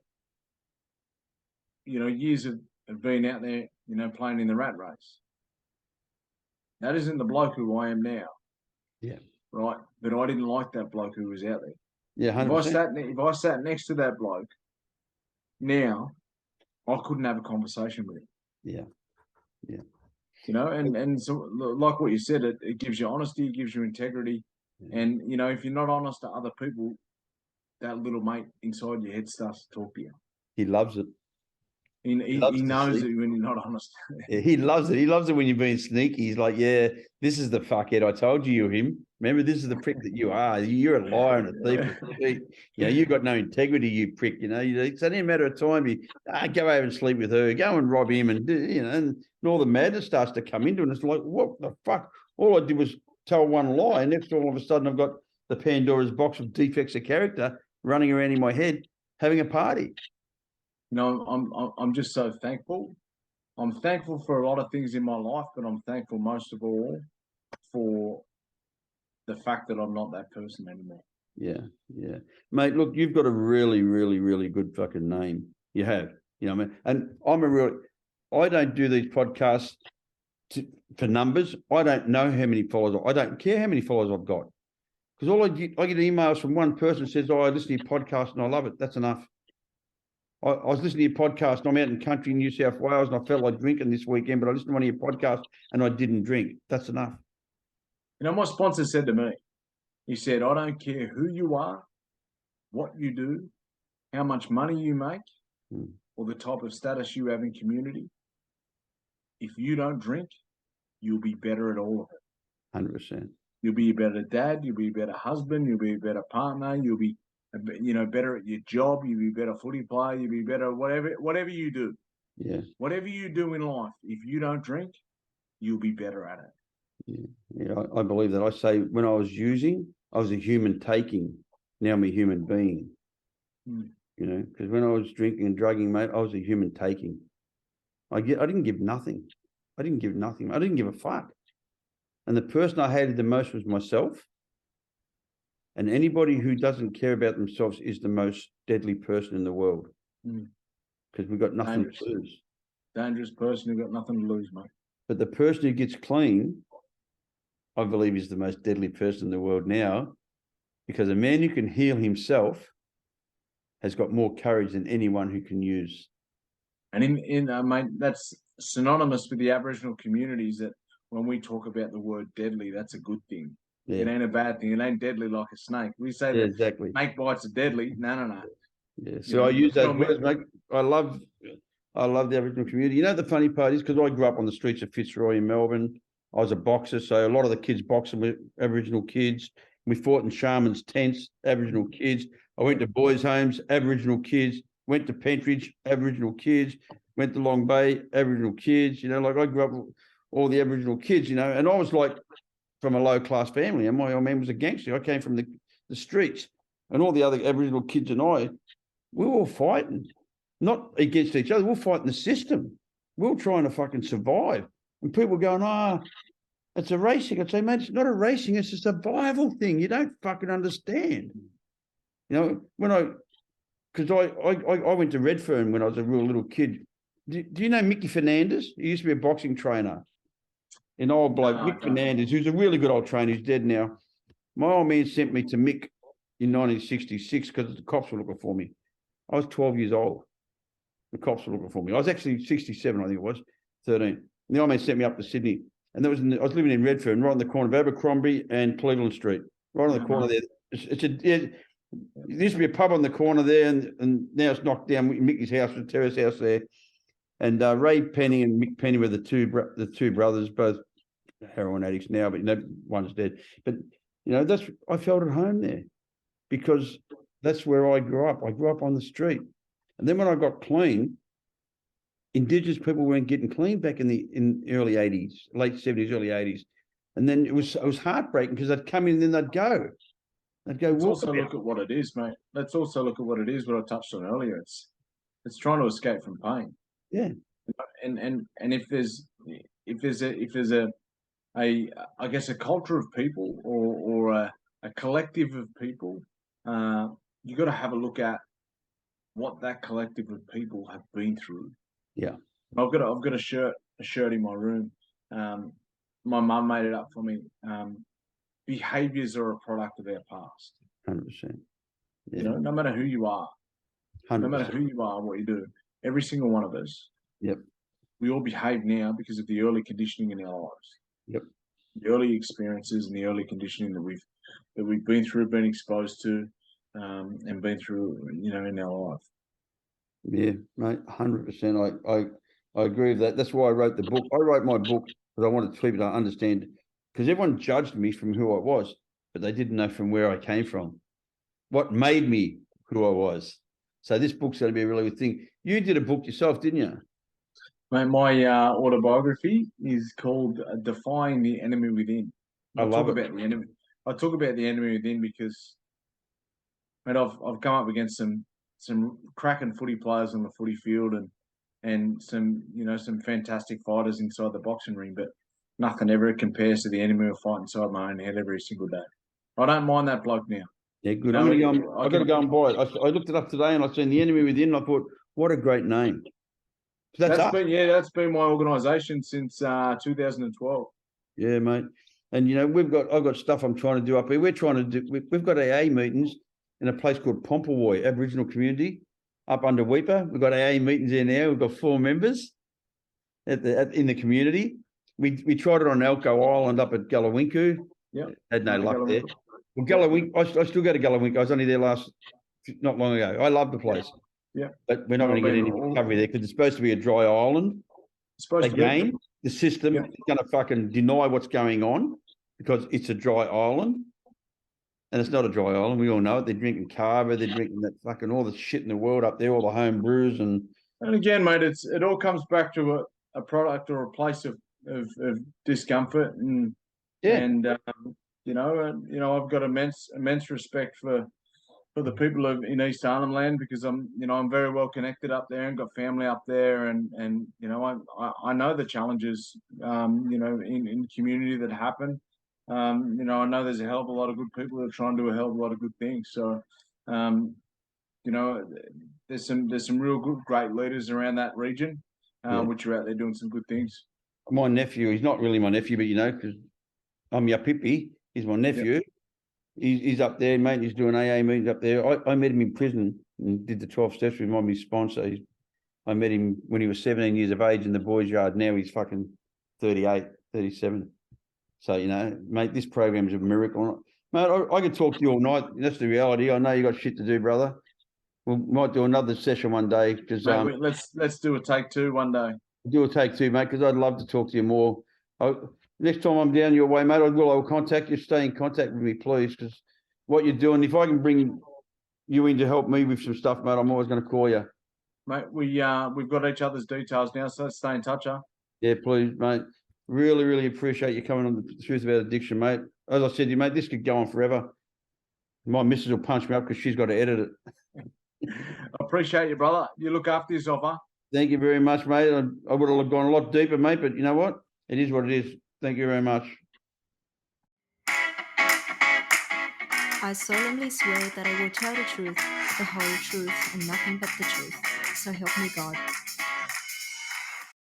you know, years of being out there, you know, playing in the rat race. That isn't the bloke who I am now. Yeah. Right? But I didn't like that bloke who was out there. Yeah, 100%. If I sat next to that bloke now, I couldn't have a conversation with him. Yeah. Yeah. You know, and so like what you said, it gives you honesty, it gives you integrity. Yeah. And, you know, if you're not honest to other people, that little mate inside your head starts to talk to you. He loves it. He knows it when you're not honest. Yeah, he loves it. He loves it when you're being sneaky. He's like, yeah, this is the fuckhead. I told you you're him. Remember, this is the prick that you are. You're a liar and a thief. You know, you've got no integrity, you prick. You know, it's only a matter of time. Go over and sleep with her. Go and rob him, and you know, and all the madness starts to come into it. And it's like, what the fuck? All I did was tell one lie, and next all of a sudden I've got the Pandora's box of defects of character running around in my head, having a party. You know, I'm just so thankful. I'm thankful for a lot of things in my life, but I'm thankful most of all for the fact that I'm not that person anymore. Yeah, yeah. Mate, look, you've got a really, really, really good fucking name. You have. You know what I mean? And I don't do these podcasts for numbers. I don't know how many followers. I don't care how many followers I've got. Because I get emails from one person who says, oh, I listen to your podcast and I love it. That's enough. I was listening to your podcast and I'm out in country in New South Wales and I felt like drinking this weekend, but I listened to one of your podcasts and I didn't drink. That's enough. You know, my sponsor said to me, he said, I don't care who you are, what you do, how much money you make, or the type of status you have in community. If you don't drink, you'll be better at all of it. 100%. You'll be a better dad. You'll be a better husband. You'll be a better partner. You'll be, you know, better at your job. You'll be a better footy player. You'll be better whatever you do. Yeah. Whatever you do in life, if you don't drink, you'll be better at it. Yeah, I believe that. I say when I was using, I was a human taking. Now I'm a human being. You know, because when I was drinking and drugging, mate, I was a human taking. I didn't give nothing. I didn't give nothing. I didn't give a fuck. And the person I hated the most was myself. And anybody who doesn't care about themselves is the most deadly person in the world. Because we've got nothing to lose. Dangerous person who's got nothing to lose, mate. But the person who gets clean, I believe, is the most deadly person in the world now. Because a man who can heal himself has got more courage than anyone who can use. And mate, that's synonymous with the Aboriginal communities, that when we talk about the word deadly, that's a good thing. Yeah. It ain't a bad thing. It ain't deadly like a snake. We say Yeah, that exactly. snake bites are deadly. No. Yeah. So I use those words, mate. I love the Aboriginal community. You know, the funny part is, because I grew up on the streets of Fitzroy in Melbourne, I was a boxer. So a lot of the kids boxing with Aboriginal kids. We fought in Shaman's tents, Aboriginal kids. I went to boys' homes, Aboriginal kids. Went to Pentridge, Aboriginal kids. Went to Long Bay, Aboriginal kids. You know, like I grew up with all the Aboriginal kids, you know, and I was like from a low-class family, and my old man was a gangster. I came from the streets, and all the other Aboriginal kids and I, we were all fighting, not against each other. We were fighting the system. We were trying to fucking survive. And people were going, it's a racing. I'd say, mate, it's not a racing. It's a survival thing. You don't fucking understand. You know, because I went to Redfern when I was a real little kid. Do you know Mickey Fernandez? He used to be a boxing trainer. An old bloke, Mick Fernandez, who's a really good old trainer. He's dead now. My old man sent me to Mick in 1966 because the cops were looking for me. I was 12 years old. The cops were looking for me. I was actually 67, I think it was, 13. And the old man sent me up to Sydney. And I was living in Redfern, right on the corner of Abercrombie and Cleveland Street, right on the corner there. There used to be a pub on the corner there, and now it's knocked down. Mickey's house, the terrace house there. And Ray Penny and Mick Penny were the two brothers, both heroin addicts now, but one's dead. But I felt at home there because that's where I grew up. I grew up on the street, and then when I got clean, Indigenous people weren't getting clean back in the early '80s, late '70s, early '80s, and then it was heartbreaking because they'd come in and then they'd go. Let's also look at what it is, mate. Let's also look at what it is. What I touched on earlier. It's trying to escape from pain. Yeah. And if there's a I guess a culture of people or a collective of people, you got to have a look at what that collective of people have been through. Yeah. I've got a shirt in my room. My mum made it up for me. Behaviors are a product of our past. 100%. Yeah. You know, no matter who you are, 100%. no matter who you are, what you do, every single one of us. Yep. We all behave now because of the early conditioning in our lives. Yep. The early experiences and the early conditioning that we've been through, been exposed to, and been through, in our life. Yeah, mate, 100%. I agree with that. That's why I wrote the book. I wrote my book because I wanted people to understand, because everyone judged me from who I was, but they didn't know from where I came from, what made me who I was. So this book's going to be a really good thing. You did a book yourself, didn't you? Mate, my autobiography is called Defying the Enemy Within. I talk about the enemy. I talk about the enemy within because, mate, I've come up against some cracking footy players on the footy field and some fantastic fighters inside the boxing ring, but nothing ever compares to the enemy I fight inside my own head every single day. I don't mind that bloke now. Yeah, good. I've got to go and buy it. I looked it up today and I seen the enemy within. And I thought, what a great name. That's been my organisation since 2012. Yeah, mate. And I've got stuff I'm trying to do up here. We've got AA meetings in a place called Pomplewoy Aboriginal community up under Weeper. We've got AA meetings there now. We've got 4 members in the community. We tried it on Elko Island up at Gallawinku. Yeah, had no luck there. Well, Gallawink, I still go to Gallawink. I was only there not long ago. I love the place. Yeah, but we're not going to get any recovery there because it's supposed to be a dry island. Again, the system is going to fucking deny what's going on because it's a dry island. And it's not a dry island. We all know it. They're drinking carver. They're drinking that fucking all the shit in the world up there, all the home brews. And again, mate, it all comes back to a product or a place of discomfort. And, I've got immense respect for the people in East Arnhem Land because I'm very well connected up there and got family up there. And I know the challenges, in community that happen. I know there's a hell of a lot of good people that are trying to do a hell of a lot of good things. So, there's some real great leaders around that region, which are out there doing some good things. My nephew, he's not really my nephew, but because I'm Yapipi, he's my nephew. Yep. He's up there, mate. He's doing AA meetings up there. I met him in prison and did the 12 steps with him, my sponsor. I met him when he was 17 years of age in the boys' yard. Now he's fucking 38, 37. So, you know, mate, this program is a miracle. Mate, I could talk to you all night. That's the reality. I know you got shit to do, brother. We might do another session one day because let's do a take two one day. do a take two, mate, because I'd love to talk to you more. Next time I'm down your way, mate, I will contact you. Stay in contact with me, please, because what you're doing, if I can bring you in to help me with some stuff, mate, I'm always going to call you. Mate, we've got each other's details now, so let's stay in touch, huh? Yeah, please, mate. Really, really appreciate you coming on the Truth About Addiction, mate. As I said to you, mate, this could go on forever. My missus will punch me up because she's got to edit it. I appreciate you, brother. You look after yourself, huh? Thank you very much, mate. I would have gone a lot deeper, mate, but you know what? It is what it is. Thank you very much. I solemnly swear that I will tell the truth, the whole truth, and nothing but the truth. So help me God.